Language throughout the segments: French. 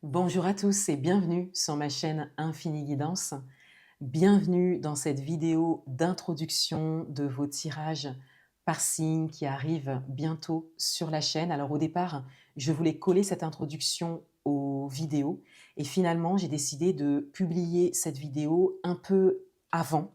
Bonjour à tous et bienvenue sur ma chaîne Infini Guidance. Bienvenue dans cette vidéo d'introduction de vos tirages par signe qui arrivent bientôt sur la chaîne. Alors au départ, je voulais coller cette introduction aux vidéos et finalement j'ai décidé de publier cette vidéo un peu avant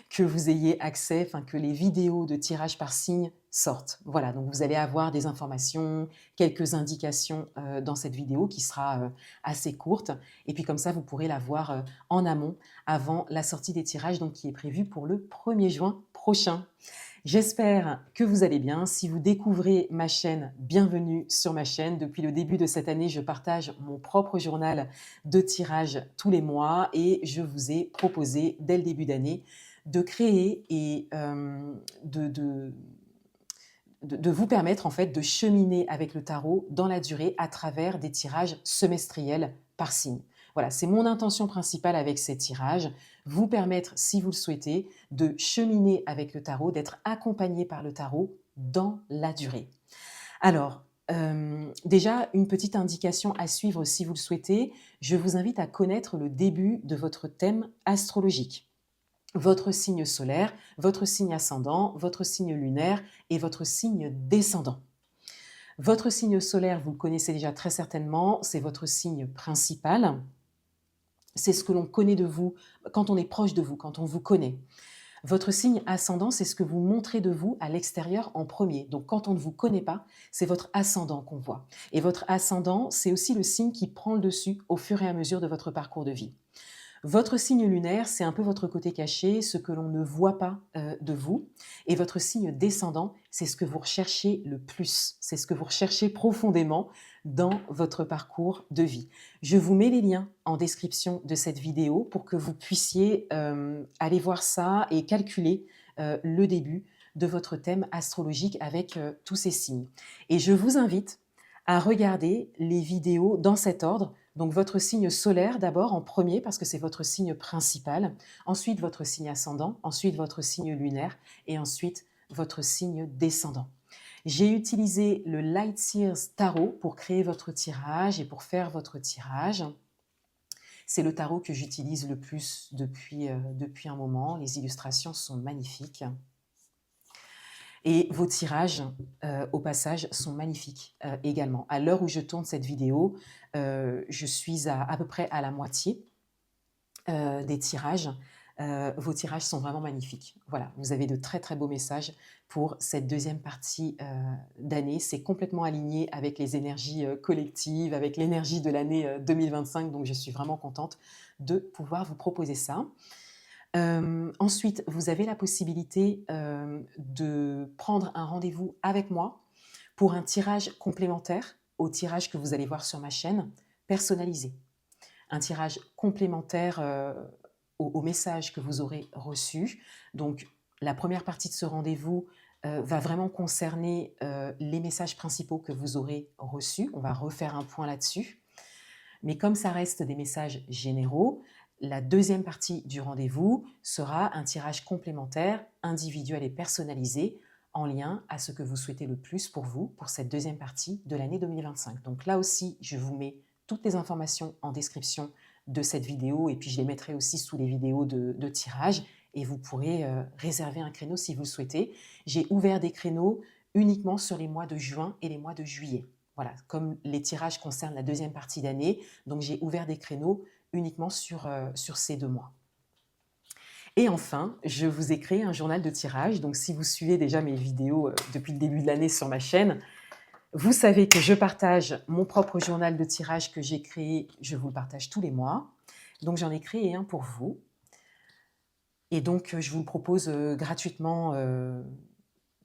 que vous ayez accès, que les vidéos de tirage par signe sortent. Voilà, donc vous allez avoir des informations, quelques indications dans cette vidéo qui sera assez courte. Et puis comme ça, vous pourrez la voir en amont avant la sortie des tirages, donc qui est prévue pour le 1er juin prochain. J'espère que vous allez bien. Si vous découvrez ma chaîne, bienvenue sur ma chaîne. Depuis le début de cette année, je partage mon propre journal de tirage tous les mois et je vous ai proposé dès le début d'année de créer et de vous permettre en fait de cheminer avec le tarot dans la durée à travers des tirages semestriels par signe. Voilà, c'est mon intention principale avec ces tirages, vous permettre, si vous le souhaitez, de cheminer avec le tarot, d'être accompagné par le tarot dans la durée. Alors, déjà, une petite indication à suivre si vous le souhaitez, je vous invite à connaître le début de votre thème astrologique. Votre signe solaire, votre signe ascendant, votre signe lunaire et votre signe descendant. Votre signe solaire, vous le connaissez déjà très certainement, c'est votre signe principal. C'est ce que l'on connaît de vous quand on est proche de vous, quand on vous connaît. Votre signe ascendant, c'est ce que vous montrez de vous à l'extérieur en premier. Donc quand on ne vous connaît pas, c'est votre ascendant qu'on voit. Et votre ascendant, c'est aussi le signe qui prend le dessus au fur et à mesure de votre parcours de vie. Votre signe lunaire, c'est un peu votre côté caché, ce que l'on ne voit pas de vous. Et votre signe descendant, c'est ce que vous recherchez le plus. C'est ce que vous recherchez profondément dans votre parcours de vie. Je vous mets les liens en description de cette vidéo pour que vous puissiez aller voir ça et calculer le début de votre thème astrologique avec tous ces signes. Et je vous invite à regarder les vidéos dans cet ordre. Donc votre signe solaire d'abord en premier parce que c'est votre signe principal, ensuite votre signe ascendant, ensuite votre signe lunaire et ensuite votre signe descendant. J'ai utilisé le Light Seers Tarot pour créer votre tirage et pour faire votre tirage. C'est le tarot que j'utilise le plus depuis un moment. Les illustrations sont magnifiques. Et vos tirages, au passage, sont magnifiques également. À l'heure où je tourne cette vidéo, je suis à peu près à la moitié des tirages. Vos tirages sont vraiment magnifiques. Voilà, vous avez de très très beaux messages pour cette deuxième partie d'année. C'est complètement aligné avec les énergies collectives, avec l'énergie de l'année 2025. Donc je suis vraiment contente de pouvoir vous proposer ça. Ensuite, vous avez la possibilité de prendre un rendez-vous avec moi pour un tirage complémentaire au tirage que vous allez voir sur ma chaîne, personnalisé. Un tirage complémentaire au message que vous aurez reçu. Donc, la première partie de ce rendez-vous va vraiment concerner les messages principaux que vous aurez reçus. On va refaire un point là-dessus. Mais comme ça reste des messages généraux, la deuxième partie du rendez-vous sera un tirage complémentaire, individuel et personnalisé, en lien à ce que vous souhaitez le plus pour vous, pour cette deuxième partie de l'année 2025. Donc là aussi, je vous mets toutes les informations en description de cette vidéo et puis je les mettrai aussi sous les vidéos de tirage et vous pourrez réserver un créneau si vous le souhaitez. J'ai ouvert des créneaux uniquement sur les mois de juin et les mois de juillet. Voilà, comme les tirages concernent la deuxième partie d'année, donc j'ai ouvert des créneaux uniquement sur ces 2 mois. Et enfin, je vous ai créé un journal de tirage. Donc si vous suivez déjà mes vidéos depuis le début de l'année sur ma chaîne, vous savez que je partage mon propre journal de tirage que j'ai créé, je vous le partage tous les mois. Donc j'en ai créé un pour vous. Et donc je vous le propose gratuitement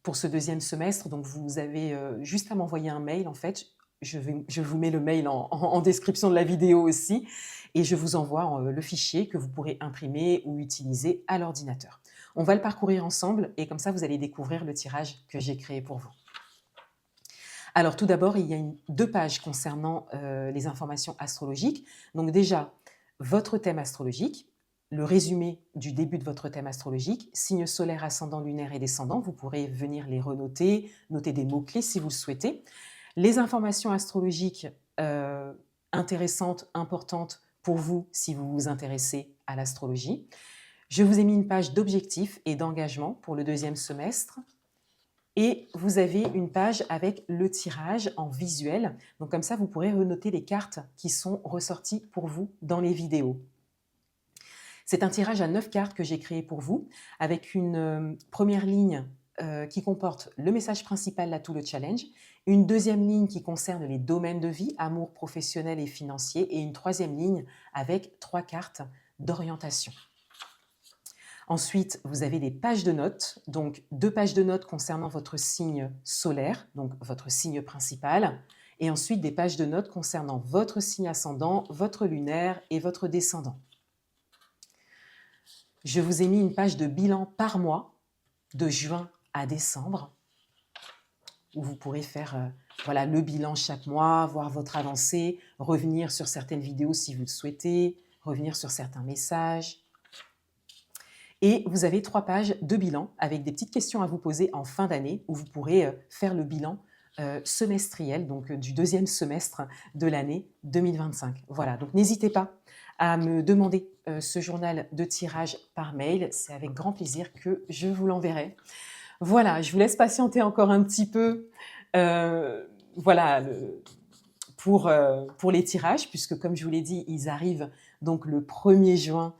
pour ce deuxième semestre. Donc vous avez juste à m'envoyer un mail en fait. Je vous mets le mail en description de la vidéo aussi et je vous envoie le fichier que vous pourrez imprimer ou utiliser à l'ordinateur. On va le parcourir ensemble et comme ça vous allez découvrir le tirage que j'ai créé pour vous. Alors tout d'abord, il y a 2 pages concernant les informations astrologiques. Donc déjà, votre thème astrologique, le résumé du début de votre thème astrologique, signe solaire, ascendant, lunaire et descendant. Vous pourrez venir les renoter, noter des mots-clés si vous le souhaitez. Les informations astrologiques intéressantes, importantes pour vous si vous vous intéressez à l'astrologie. Je vous ai mis une page d'objectifs et d'engagement pour le deuxième semestre. Et vous avez une page avec le tirage en visuel. Donc comme ça, vous pourrez renoter les cartes qui sont ressorties pour vous dans les vidéos. C'est un tirage à 9 cartes que j'ai créé pour vous, avec une première ligne qui comporte le message principal, l'atout, le challenge, une deuxième ligne qui concerne les domaines de vie, amour, professionnel et financier, et une troisième ligne avec 3 cartes d'orientation. Ensuite, vous avez des pages de notes, donc 2 pages de notes concernant votre signe solaire, donc votre signe principal, et ensuite des pages de notes concernant votre signe ascendant, votre lunaire et votre descendant. Je vous ai mis une page de bilan par mois, de juin à décembre, où vous pourrez faire voilà, le bilan chaque mois, voir votre avancée, revenir sur certaines vidéos si vous le souhaitez, revenir sur certains messages. Et vous avez 3 pages de bilan avec des petites questions à vous poser en fin d'année, où vous pourrez faire le bilan semestriel, donc du deuxième semestre de l'année 2025. Voilà, donc n'hésitez pas à me demander ce journal de tirage par mail. C'est avec grand plaisir que je vous l'enverrai. Voilà, je vous laisse patienter encore un petit peu voilà, pour les tirages, puisque comme je vous l'ai dit, ils arrivent donc le 1er juin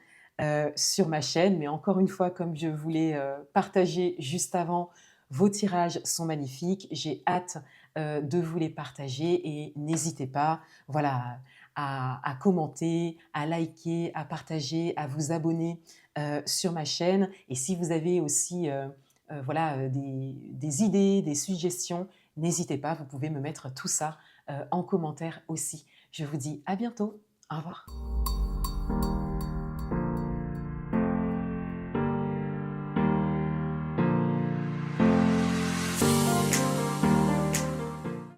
sur ma chaîne. Mais encore une fois, comme je voulais partager juste avant, vos tirages sont magnifiques. J'ai hâte de vous les partager et n'hésitez pas voilà, à commenter, à liker, à partager, à vous abonner sur ma chaîne. Et si vous avez aussi voilà, des idées, des suggestions, n'hésitez pas, vous pouvez me mettre tout ça en commentaire aussi. Je vous dis à bientôt. Au revoir.